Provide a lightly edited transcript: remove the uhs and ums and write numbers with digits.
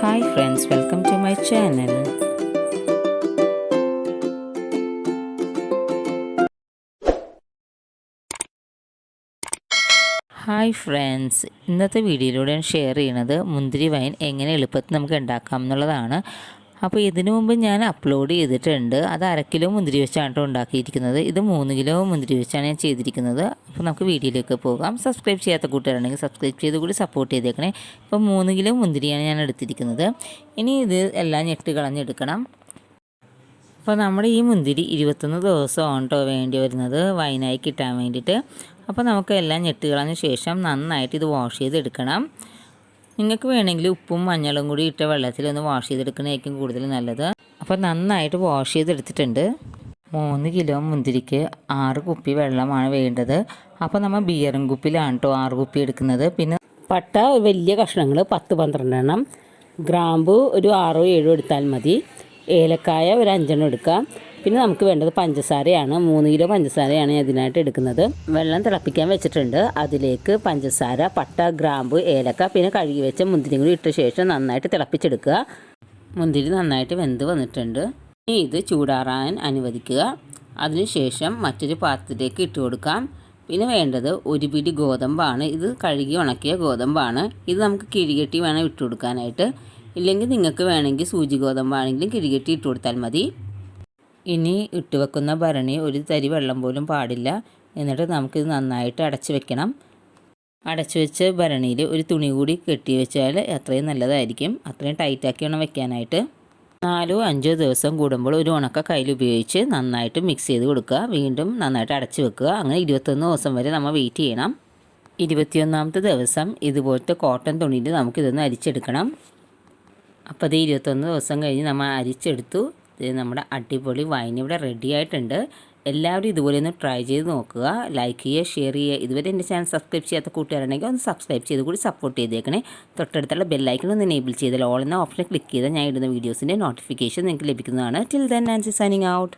Hi friends, welcome to my channel. Hi friends, ഇന്നത്തെ വീഡിയോയിലൂടെ ഞാൻ ഷെയർ ചെയ്യുന്നത് മുന്തിരി വൈൻ എങ്ങനെ എളുപ്പത്തിൽ നമുക്ക് ഉണ്ടാക്കാം എന്നുള്ളതാണ്. അപ്പോൾ ഇതിനു മുമ്പ് ഞാൻ അപ്ലോഡ് ചെയ്തിട്ടുണ്ട്. അത് 1/2 കിലോ മുന്തിരി വെച്ചാണ് ഉണ്ടാക്കിയിരിക്കുന്നത്. ഇത് 3 കിലോ മുന്തിരി വെച്ചാണ് ഞാൻ ചെയ്തിരിക്കുന്നത്. അപ്പോൾ നമുക്ക് വീഡിയോയിലേക്ക് പോകാം. സബ്സ്ക്രൈബ് ചെയ്യാത്ത കൂട്ടുകാരുണ്ടെങ്കിൽ സബ്സ്ക്രൈബ് ചെയ്ത് കൂടി സപ്പോർട്ട് ചെയ്തേക്കണേ. ഇപ്പോൾ 3 കിലോ മുന്തിരിയാണ് ഞാൻ എടുത്തിരിക്കുന്നത്. ഇനി ഇത് എല്ലാം ഞെട്ട് കളഞ്ഞെടുക്കണം. അപ്പോൾ നമ്മുടെ ഈ മുന്തിരി 21 ദിവസമാണ് കേട്ടോ വേണ്ടി വരുന്നത് വൈനായി കിട്ടാൻ വേണ്ടിയിട്ട്. അപ്പോൾ നമുക്ക് എല്ലാം ഞെട്ട് കളഞ്ഞ ശേഷം നന്നായിട്ട് ഇത് വാഷ് ചെയ്തെടുക്കണം. നിങ്ങൾക്ക് വേണമെങ്കിൽ ഉപ്പും മഞ്ഞളും കൂടി ഇട്ട വെള്ളത്തിൽ ഒന്ന് വാഷ് ചെയ്തെടുക്കുന്നതായിരിക്കും കൂടുതൽ നല്ലത്. അപ്പോൾ നന്നായിട്ട് വാഷ് ചെയ്തെടുത്തിട്ടുണ്ട്. 3 കിലോ മുന്തിരിക്ക് 6 കുപ്പി വെള്ളമാണ് വേണ്ടത്. അപ്പോൾ നമ്മൾ ബിയറും കുപ്പിയിലാണ് കേട്ടോ 6 കുപ്പി എടുക്കുന്നത്. പിന്നെ പട്ട വലിയ കഷ്ണങ്ങൾ 10-12 എണ്ണം, ഗ്രാമ്പു ഒരു 6-7 എടുത്താൽ മതി, ഏലക്കായ ഒരു 5 എണ്ണം എടുക്കാം. പിന്നെ നമുക്ക് വേണ്ടത് പഞ്ചസാരയാണ്. 3 കിലോ പഞ്ചസാരയാണ് ഞാൻ ഇതിനായിട്ട് എടുക്കുന്നത്. വെള്ളം തിളപ്പിക്കാൻ വെച്ചിട്ടുണ്ട്. അതിലേക്ക് പഞ്ചസാര, പട്ട, ഗ്രാമ്പു, ഏലക്ക, പിന്നെ കഴുകി വെച്ച മുന്തിരി കൂടി ഇട്ട ശേഷം നന്നായിട്ട് തിളപ്പിച്ചെടുക്കുക. മുന്തിരി നന്നായിട്ട് വെന്ത് വന്നിട്ടുണ്ട്. ഇനി ഇത് ചൂടാറാൻ അനുവദിക്കുക. അതിനുശേഷം മറ്റൊരു പാത്രത്തിലേക്ക് ഇട്ട് കൊടുക്കാം. പിന്നെ വേണ്ടത് 1 പിടി ഗോതമ്പാണ്. ഇത് കഴുകി ഉണക്കിയ ഗോതമ്പാണ്. ഇത് നമുക്ക് കിഴികെട്ടി വേണം ഇട്ട് കൊടുക്കാനായിട്ട്. ഇല്ലെങ്കിൽ നിങ്ങൾക്ക് വേണമെങ്കിൽ സൂചി ഗോതമ്പാണെങ്കിലും കിഴികെട്ടി ഇട്ട് കൊടുത്താൽ മതി. ഇനി ഇട്ട് വെക്കുന്ന ഭരണി ഒരു തരി വെള്ളം പോലും പാടില്ല. എന്നിട്ട് നമുക്കിത് നന്നായിട്ട് അടച്ച് വെക്കണം. അടച്ചു വെച്ച ഭരണിയിൽ ഒരു തുണി കൂടി കെട്ടി വെച്ചാൽ അത്രയും നല്ലതായിരിക്കും. അത്രയും ടൈറ്റാക്കി വേണം വെക്കാനായിട്ട്. 4-5 ദിവസം കൂടുമ്പോൾ ഒരു ഉണക്ക കയ്യിൽ ഉപയോഗിച്ച് നന്നായിട്ട് മിക്സ് ചെയ്ത് കൊടുക്കുക. വീണ്ടും നന്നായിട്ട് അടച്ച് വെക്കുക. അങ്ങനെ 21 ദിവസം വരെ നമ്മൾ വെയിറ്റ് ചെയ്യണം. 21ാമത്തെ ദിവസം ഇതുപോലത്തെ കോട്ടൺ തുണിയിൽ നമുക്കിതൊന്ന് അരിച്ചെടുക്കണം. അപ്പോൾ ഇത് 21 ദിവസം കഴിഞ്ഞ് നമ്മൾ അരിച്ചെടുത്തു. ഇത് നമ്മുടെ അടിപൊളി വൈൻ ഇവിടെ റെഡി ആയിട്ടുണ്ട്. എല്ലാവരും ഇതുപോലെ ഒന്ന് ട്രൈ ചെയ്ത് നോക്കുക. ലൈക്ക് ചെയ്യുക, ഷെയർ ചെയ്യുക. ഇതുവരെ എൻ്റെ ചാനൽ സബ്സ്ക്രൈബ് ചെയ്യാത്ത കൂട്ടുകാരുണ്ടെങ്കിൽ ഒന്ന് സബ്സ്ക്രൈബ് ചെയ്ത് കൂടി സപ്പോർട്ട് ചെയ്തേക്കണേ. തൊട്ടടുത്തുള്ള ബെല്ലൈക്കൺ ഒന്ന് എനേബിൾ ചെയ്താൽ ഓൾ എന്ന ഓപ്ഷൻ ക്ലിക്ക് ചെയ്താൽ ഞാൻ ഇടുന്ന വീഡിയോസിൻ്റെ നോട്ടിഫിക്കേഷൻ നിങ്ങൾക്ക് ലഭിക്കുന്നതാണ്. Till then Nancy signing out.